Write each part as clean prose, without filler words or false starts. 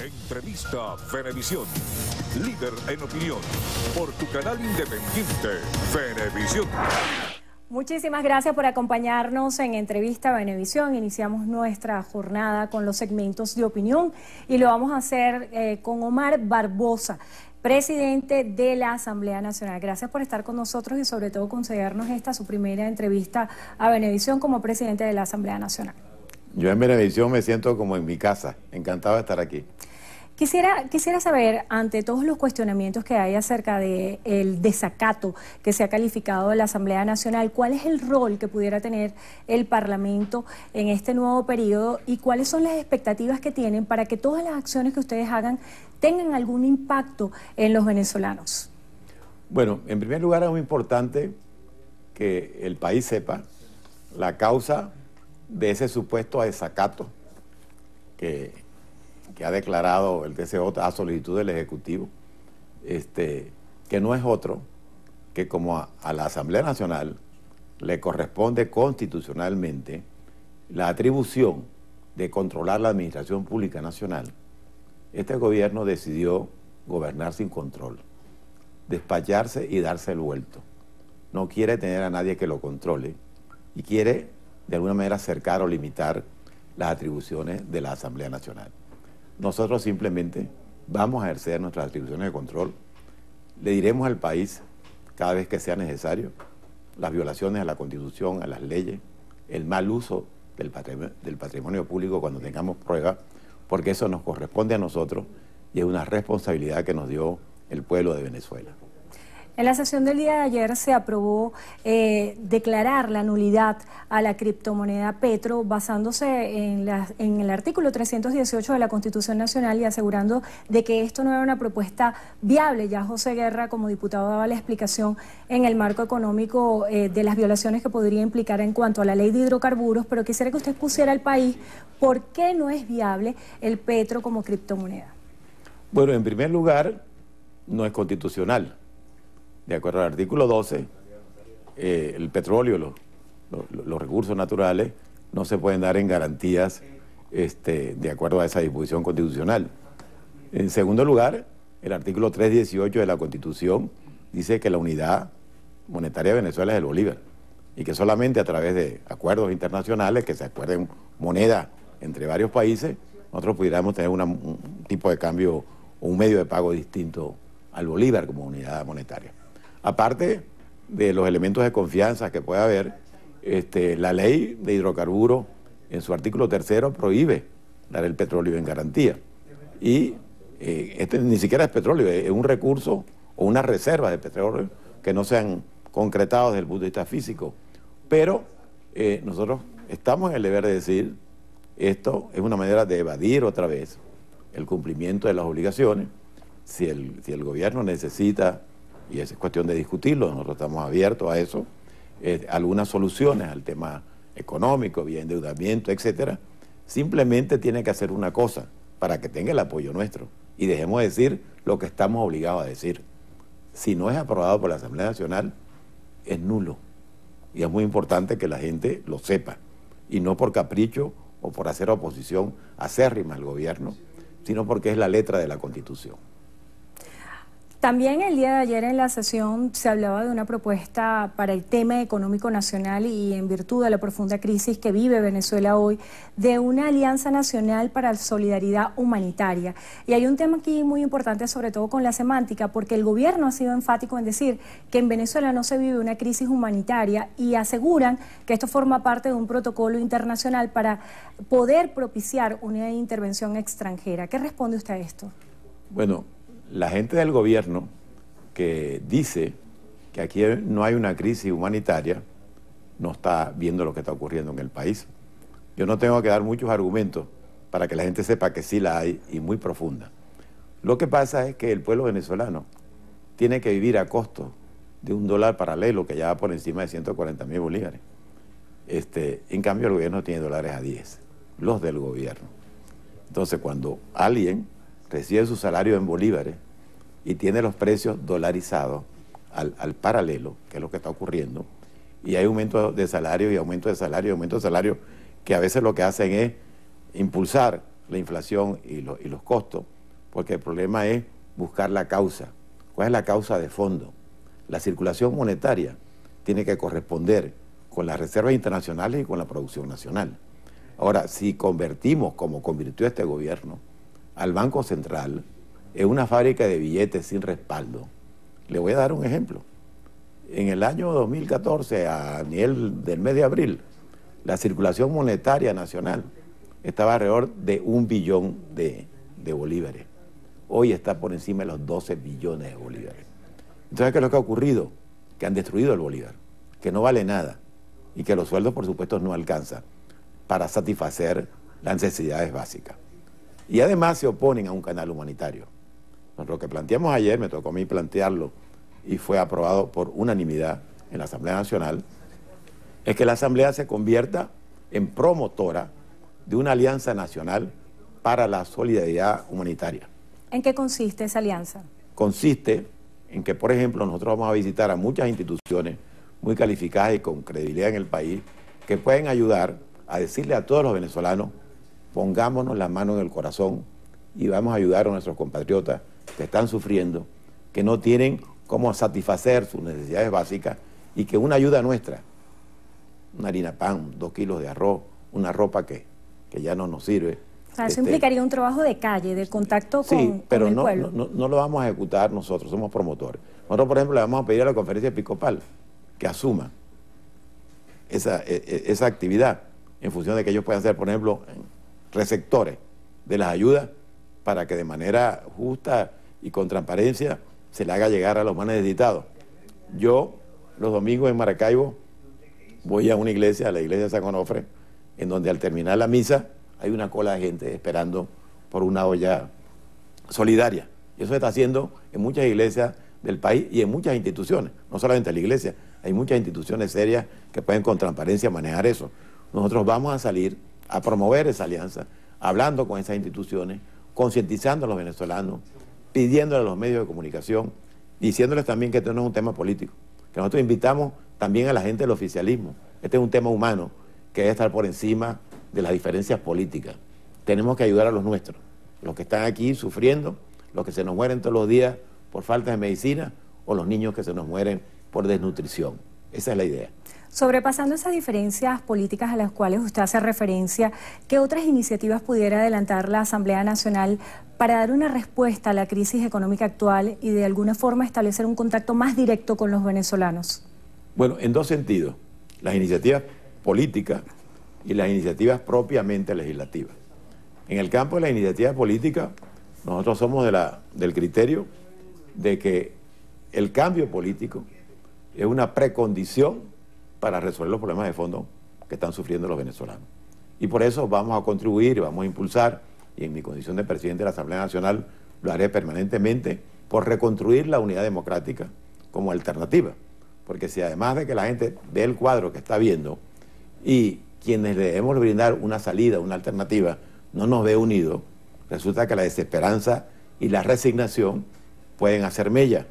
Entrevista Venevisión, líder en opinión, por tu canal independiente, Venevisión. Muchísimas gracias por acompañarnos en Entrevista Venevisión. Iniciamos nuestra jornada con los segmentos de opinión y lo vamos a hacer con Omar Barbosa, presidente de la Asamblea Nacional. Gracias por estar con nosotros y sobre todo concedernos esta su primera entrevista a Venevisión como presidente de la Asamblea Nacional. Yo en Venevisión me siento como en mi casa, encantado de estar aquí. Quisiera saber, ante todos los cuestionamientos que hay acerca del desacato que se ha calificado de la Asamblea Nacional, ¿cuál es el rol que pudiera tener el Parlamento en este nuevo periodo y cuáles son las expectativas que tienen para que todas las acciones que ustedes hagan tengan algún impacto en los venezolanos? Bueno, en primer lugar es muy importante que el país sepa la causa de ese supuesto desacato que ha declarado el TCJ a solicitud del Ejecutivo, que no es otro que como a la Asamblea Nacional le corresponde constitucionalmente la atribución de controlar la administración pública nacional. Este gobierno decidió gobernar sin control, despacharse y darse el vuelto. No quiere tener a nadie que lo controle y quiere de alguna manera acercar o limitar las atribuciones de la Asamblea Nacional. Nosotros simplemente vamos a ejercer nuestras atribuciones de control, le diremos al país cada vez que sea necesario las violaciones a la Constitución, a las leyes, el mal uso del patrimonio público cuando tengamos pruebas, porque eso nos corresponde a nosotros y es una responsabilidad que nos dio el pueblo de Venezuela. En la sesión del día de ayer se aprobó declarar la nulidad a la criptomoneda Petro basándose en el artículo 318 de la Constitución Nacional y asegurando de que esto no era una propuesta viable. Ya José Guerra, como diputado, daba la explicación en el marco económico de las violaciones que podría implicar en cuanto a la ley de hidrocarburos, pero quisiera que usted pusiera al país por qué no es viable el Petro como criptomoneda. Bueno, en primer lugar, no es constitucional. De acuerdo al artículo 12, el petróleo, los recursos naturales no se pueden dar en garantías de acuerdo a esa disposición constitucional. En segundo lugar, el artículo 318 de la Constitución dice que la unidad monetaria de Venezuela es el bolívar y que solamente a través de acuerdos internacionales que se acuerden moneda entre varios países, nosotros pudiéramos tener un tipo de cambio o un medio de pago distinto al bolívar como unidad monetaria. Aparte de los elementos de confianza que puede haber, la ley de hidrocarburos en su artículo 3 prohíbe dar el petróleo en garantía. Y ni siquiera es petróleo, es un recurso o una reserva de petróleo que no se han concretado desde el punto de vista físico. Pero nosotros estamos en el deber de decir, esto es una manera de evadir otra vez el cumplimiento de las obligaciones. Si el gobierno necesita, y es cuestión de discutirlo, nosotros estamos abiertos a eso, algunas soluciones al tema económico, vía endeudamiento, etcétera, simplemente tiene que hacer una cosa para que tenga el apoyo nuestro y dejemos de decir lo que estamos obligados a decir. Si no es aprobado por la Asamblea Nacional, es nulo. Y es muy importante que la gente lo sepa, y no por capricho o por hacer oposición acérrima al gobierno, sino porque es la letra de la Constitución. También el día de ayer en la sesión se hablaba de una propuesta para el tema económico nacional y en virtud de la profunda crisis que vive Venezuela hoy, de una alianza nacional para la solidaridad humanitaria. Y hay un tema aquí muy importante, sobre todo con la semántica, porque el gobierno ha sido enfático en decir que en Venezuela no se vive una crisis humanitaria y aseguran que esto forma parte de un protocolo internacional para poder propiciar una intervención extranjera. ¿Qué responde usted a esto? Bueno, la gente del gobierno que dice que aquí no hay una crisis humanitaria no está viendo lo que está ocurriendo en el país. Yo no tengo que dar muchos argumentos para que la gente sepa que sí la hay y muy profunda. Lo que pasa es que el pueblo venezolano tiene que vivir a costo de un dólar paralelo que ya va por encima de 140.000 bolívares. En cambio el gobierno tiene dólares a 10, los del gobierno. Entonces cuando alguien recibe su salario en bolívares y tiene los precios dolarizados al paralelo, que es lo que está ocurriendo, y hay aumento de salario y aumento de salario y aumento de salario, que a veces lo que hacen es impulsar la inflación y los costos, porque el problema es buscar la causa. ¿Cuál es la causa de fondo? La circulación monetaria tiene que corresponder con las reservas internacionales y con la producción nacional. Ahora, si convertimos, como convirtió este gobierno, al Banco Central en una fábrica de billetes sin respaldo, le voy a dar un ejemplo. En el año 2014, a nivel del mes de abril, la circulación monetaria nacional estaba alrededor de 1 billón de bolívares. Hoy está por encima de los 12 billones de bolívares. Entonces, ¿qué es lo que ha ocurrido? Que han destruido el bolívar, que no vale nada y que los sueldos, por supuesto, no alcanzan para satisfacer las necesidades básicas. Y además se oponen a un canal humanitario. Lo que planteamos ayer, me tocó a mí plantearlo y fue aprobado por unanimidad en la Asamblea Nacional, es que la Asamblea se convierta en promotora de una alianza nacional para la solidaridad humanitaria. ¿En qué consiste esa alianza? Consiste en que, por ejemplo, nosotros vamos a visitar a muchas instituciones muy calificadas y con credibilidad en el país que pueden ayudar a decirle a todos los venezolanos: pongámonos la mano en el corazón y vamos a ayudar a nuestros compatriotas que están sufriendo, que no tienen cómo satisfacer sus necesidades básicas, y que una ayuda nuestra, una harina pan, 2 kilos de arroz, una ropa que ya no nos sirve. O sea, eso implicaría un trabajo de calle, de contacto con el pueblo. Sí, pero no lo vamos a ejecutar nosotros, somos promotores. Nosotros, por ejemplo, le vamos a pedir a la Conferencia Episcopal que asuma esa actividad en función de que ellos puedan ser, por ejemplo, receptores de las ayudas, para que de manera justa y con transparencia se le haga llegar a los más necesitados. Yo, los domingos en Maracaibo, voy a una iglesia, a la iglesia de San Onofre, en donde al terminar la misa hay una cola de gente esperando por una olla solidaria. Y eso se está haciendo en muchas iglesias del país y en muchas instituciones, no solamente en la iglesia, hay muchas instituciones serias que pueden con transparencia manejar eso. Nosotros vamos a salir a promover esa alianza, hablando con esas instituciones, concientizando a los venezolanos, pidiéndole a los medios de comunicación, diciéndoles también que esto no es un tema político, que nosotros invitamos también a la gente del oficialismo. Este es un tema humano que debe estar por encima de las diferencias políticas. Tenemos que ayudar a los nuestros, los que están aquí sufriendo, los que se nos mueren todos los días por falta de medicina, o los niños que se nos mueren por desnutrición. Esa es la idea. Sobrepasando esas diferencias políticas a las cuales usted hace referencia, ¿qué otras iniciativas pudiera adelantar la Asamblea Nacional para dar una respuesta a la crisis económica actual y de alguna forma establecer un contacto más directo con los venezolanos? Bueno, en dos sentidos: las iniciativas políticas y las iniciativas propiamente legislativas. En el campo de la iniciativa política, nosotros somos del criterio de que el cambio político es una precondición para resolver los problemas de fondo que están sufriendo los venezolanos. Y por eso vamos a contribuir y vamos a impulsar, y en mi condición de presidente de la Asamblea Nacional lo haré permanentemente, por reconstruir la unidad democrática como alternativa. Porque si además de que la gente ve el cuadro que está viendo y quienes le debemos brindar una salida, una alternativa, no nos ve unidos, resulta que la desesperanza y la resignación pueden hacer mella.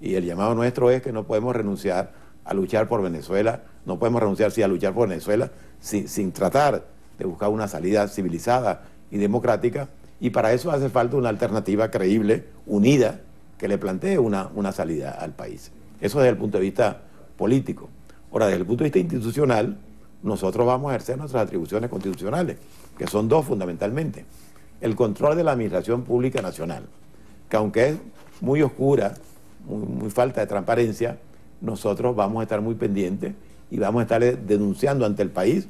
Y el llamado nuestro es que no podemos renunciar a luchar por Venezuela, no podemos renunciar a luchar por Venezuela sin tratar de buscar una salida civilizada y democrática, y para eso hace falta una alternativa creíble, unida, que le plantee una salida al país. Eso desde el punto de vista político. Ahora, desde el punto de vista institucional, nosotros vamos a ejercer nuestras atribuciones constitucionales, que son dos fundamentalmente. El control de la administración pública nacional, que aunque es muy oscura, muy falta de transparencia, nosotros vamos a estar muy pendientes y vamos a estar denunciando ante el país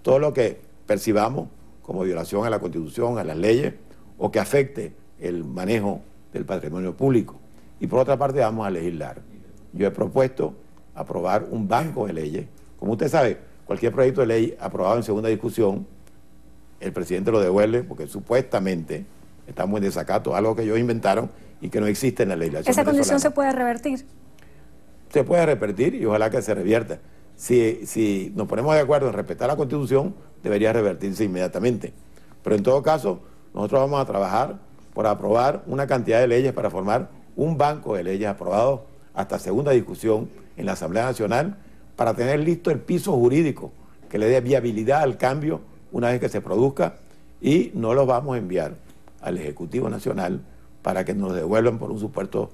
todo lo que percibamos como violación a la Constitución, a las leyes, o que afecte el manejo del patrimonio público. Y por otra parte vamos a legislar. Yo he propuesto aprobar un banco de leyes. Como usted sabe, cualquier proyecto de ley aprobado en segunda discusión, el presidente lo devuelve porque supuestamente estamos en desacato, algo que ellos inventaron y que no existe en la legislación venezolana. ¿Esa condición se puede revertir? Se puede revertir y ojalá que se revierta. Si nos ponemos de acuerdo en respetar la Constitución, debería revertirse inmediatamente. Pero en todo caso, nosotros vamos a trabajar por aprobar una cantidad de leyes para formar un banco de leyes aprobados hasta segunda discusión en la Asamblea Nacional, para tener listo el piso jurídico que le dé viabilidad al cambio una vez que se produzca, y no los vamos a enviar al Ejecutivo Nacional para que nos devuelvan por un supuesto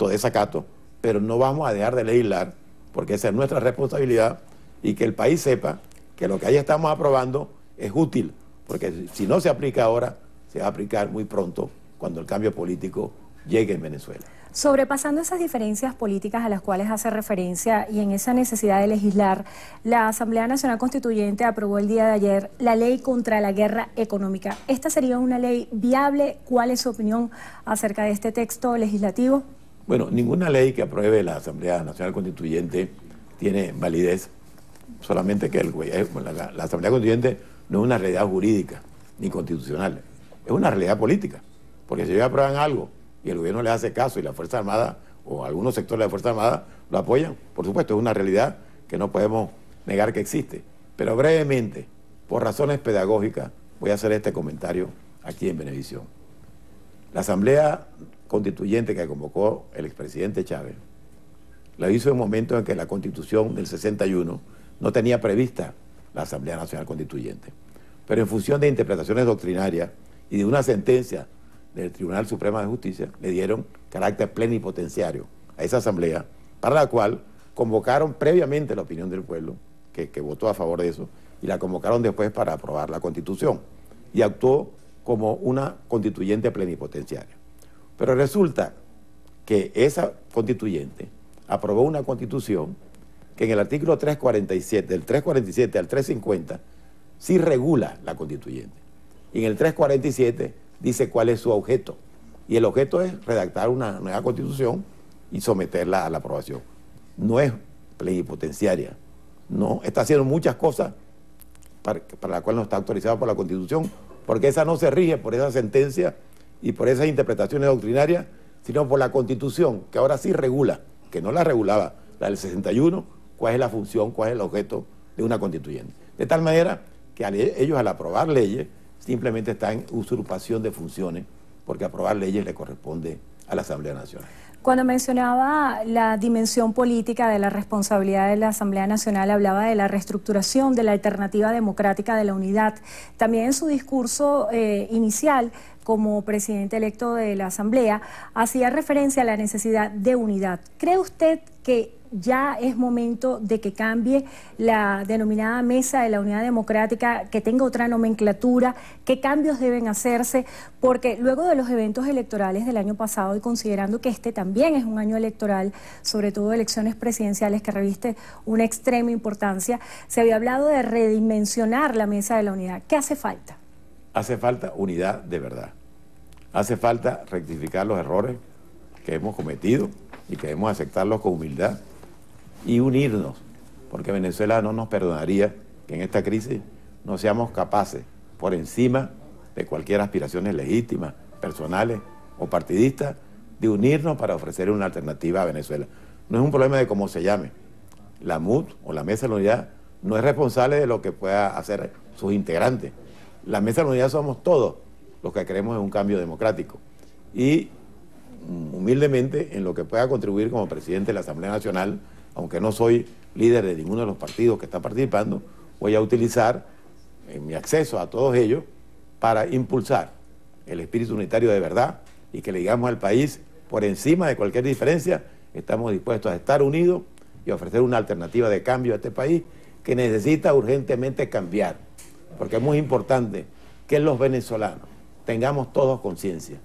desacato, pero no vamos a dejar de legislar porque esa es nuestra responsabilidad y que el país sepa que lo que ahí estamos aprobando es útil, porque si no se aplica ahora, se va a aplicar muy pronto cuando el cambio político llegue en Venezuela. Sobrepasando esas diferencias políticas a las cuales hace referencia y en esa necesidad de legislar, la Asamblea Nacional Constituyente aprobó el día de ayer la ley contra la guerra económica. ¿Esta sería una ley viable? ¿Cuál es su opinión acerca de este texto legislativo? Bueno, ninguna ley que apruebe la Asamblea Nacional Constituyente tiene validez, solamente que la Asamblea Constituyente no es una realidad jurídica ni constitucional, es una realidad política, porque si ellos aprueban algo y el gobierno le hace caso y la Fuerza Armada o algunos sectores de la Fuerza Armada lo apoyan, por supuesto es una realidad que no podemos negar que existe. Pero brevemente, por razones pedagógicas, voy a hacer este comentario aquí en Venevisión. La Asamblea Constituyente que convocó el expresidente Chávez, la hizo en un momento en que la Constitución del 61 no tenía prevista la Asamblea Nacional Constituyente. Pero en función de interpretaciones doctrinarias y de una sentencia del Tribunal Supremo de Justicia, le dieron carácter plenipotenciario a esa asamblea, para la cual convocaron previamente la opinión del pueblo, que votó a favor de eso, y la convocaron después para aprobar la Constitución, y actuó como una constituyente plenipotenciaria. Pero resulta que esa constituyente aprobó una Constitución que en el artículo 347, del 347 al 350, sí regula la constituyente. Y en el 347 dice cuál es su objeto. Y el objeto es redactar una nueva constitución y someterla a la aprobación. No es plenipotenciaria. No, está haciendo muchas cosas para la cual no está autorizada por la Constitución, porque esa no se rige por esa sentencia y por esas interpretaciones doctrinarias, sino por la Constitución, que ahora sí regula, que no la regulaba la del 61, cuál es la función, cuál es el objeto de una constituyente. De tal manera que ellos al aprobar leyes simplemente están en usurpación de funciones, porque aprobar leyes le corresponde a la Asamblea Nacional. Cuando mencionaba la dimensión política de la responsabilidad de la Asamblea Nacional, hablaba de la reestructuración de la alternativa democrática de la unidad. También en su discurso inicial, como presidente electo de la Asamblea, hacía referencia a la necesidad de unidad. ¿Cree usted que ya es momento de que cambie la denominada Mesa de la Unidad Democrática, que tenga otra nomenclatura? ¿Qué cambios deben hacerse? Porque luego de los eventos electorales del año pasado y considerando que este también es un año electoral, sobre todo elecciones presidenciales que reviste una extrema importancia, se había hablado de redimensionar la Mesa de la Unidad. ¿Qué hace falta? Hace falta unidad de verdad. Hace falta rectificar los errores que hemos cometido y que debemos aceptarlos con humildad y unirnos, porque Venezuela no nos perdonaría que en esta crisis no seamos capaces, por encima de cualquier aspiraciones legítimas, personales o partidistas, de unirnos para ofrecer una alternativa a Venezuela. No es un problema de cómo se llame. La MUD o la Mesa de la Unidad no es responsable de lo que pueda hacer sus integrantes. La Mesa de la Unidad somos todos los que creemos en un cambio democrático. Y humildemente, en lo que pueda contribuir como presidente de la Asamblea Nacional, aunque no soy líder de ninguno de los partidos que están participando, voy a utilizar mi acceso a todos ellos para impulsar el espíritu unitario de verdad y que le digamos al país, por encima de cualquier diferencia, estamos dispuestos a estar unidos y a ofrecer una alternativa de cambio a este país que necesita urgentemente cambiar, porque es muy importante que los venezolanos tengamos todos conciencia,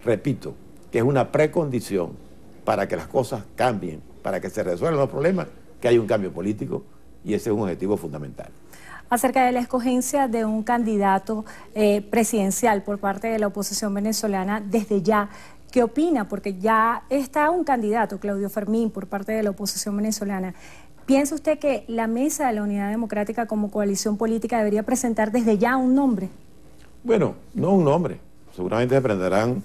repito, que es una precondición para que las cosas cambien, para que se resuelvan los problemas, que hay un cambio político, y ese es un objetivo fundamental. Acerca de la escogencia de un candidato presidencial por parte de la oposición venezolana, desde ya, ¿qué opina? Porque ya está un candidato, Claudio Fermín, por parte de la oposición venezolana. ¿Piensa usted que la Mesa de la Unidad Democrática como coalición política debería presentar desde ya un nombre? Bueno, no un nombre. Seguramente se presentarán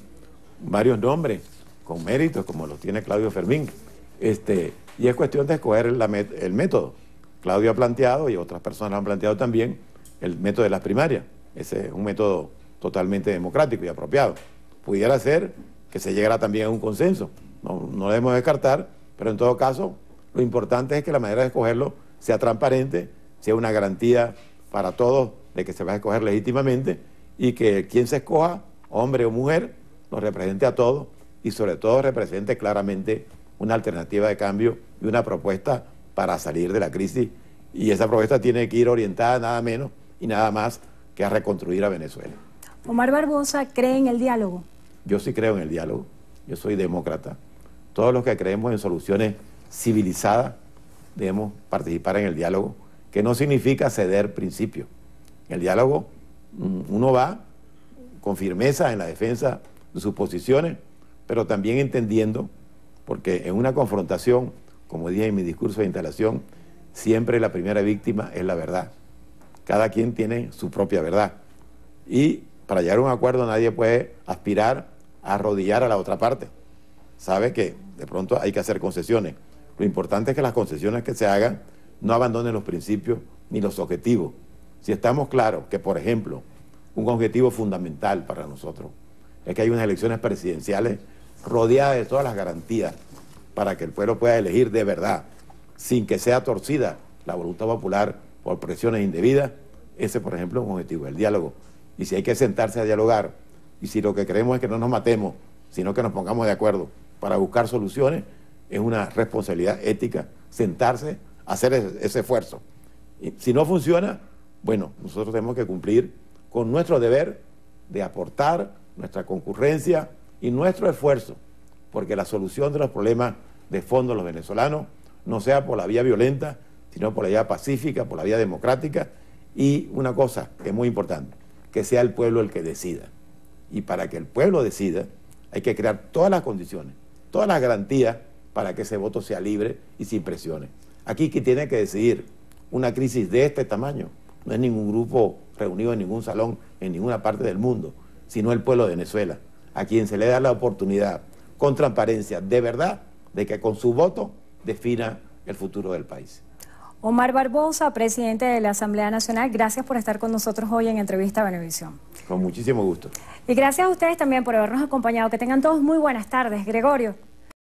varios nombres con méritos, como los tiene Claudio Fermín. Y es cuestión de escoger el método. Claudio ha planteado, y otras personas han planteado también, el método de las primarias. Ese es un método totalmente democrático y apropiado. Pudiera ser que se llegara también a un consenso. No lo debemos descartar, pero en todo caso, lo importante es que la manera de escogerlo sea transparente, sea una garantía para todos de que se va a escoger legítimamente y que quien se escoja, hombre o mujer, nos represente a todos y sobre todo represente claramente una alternativa de cambio y una propuesta para salir de la crisis. Y esa propuesta tiene que ir orientada nada menos y nada más que a reconstruir a Venezuela. Omar Barbosa cree en el diálogo. Yo sí creo en el diálogo, yo soy demócrata. Todos los que creemos en soluciones civilizadas debemos participar en el diálogo, que no significa ceder principios. En el diálogo uno va con firmeza en la defensa de sus posiciones, pero también entendiendo, porque en una confrontación, como dije en mi discurso de instalación, siempre la primera víctima es la verdad. Cada quien tiene su propia verdad. Y para llegar a un acuerdo nadie puede aspirar a arrodillar a la otra parte. Sabe que de pronto hay que hacer concesiones. Lo importante es que las concesiones que se hagan no abandonen los principios ni los objetivos. Si estamos claros que, por ejemplo, un objetivo fundamental para nosotros es que hay unas elecciones presidenciales rodeadas de todas las garantías para que el pueblo pueda elegir de verdad, sin que sea torcida la voluntad popular por presiones indebidas, ese, por ejemplo, es un objetivo, el diálogo. Y si hay que sentarse a dialogar, y si lo que queremos es que no nos matemos, sino que nos pongamos de acuerdo para buscar soluciones, es una responsabilidad ética sentarse a hacer ese esfuerzo. Y si no funciona, bueno, nosotros tenemos que cumplir con nuestro deber de aportar nuestra concurrencia y nuestro esfuerzo, porque la solución de los problemas de fondo de los venezolanos no sea por la vía violenta, sino por la vía pacífica, por la vía democrática, y una cosa que es muy importante, que sea el pueblo el que decida. Y para que el pueblo decida, hay que crear todas las condiciones, todas las garantías para que ese voto sea libre y sin presiones. Aquí quien tiene que decidir una crisis de este tamaño no es ningún grupo reunido en ningún salón en ninguna parte del mundo, sino el pueblo de Venezuela, a quien se le da la oportunidad con transparencia de verdad de que con su voto defina el futuro del país. Omar Barbosa, presidente de la Asamblea Nacional, gracias por estar con nosotros hoy en Entrevista a Venevisión. Con muchísimo gusto. Y gracias a ustedes también por habernos acompañado. Que tengan todos muy buenas tardes. Gregorio.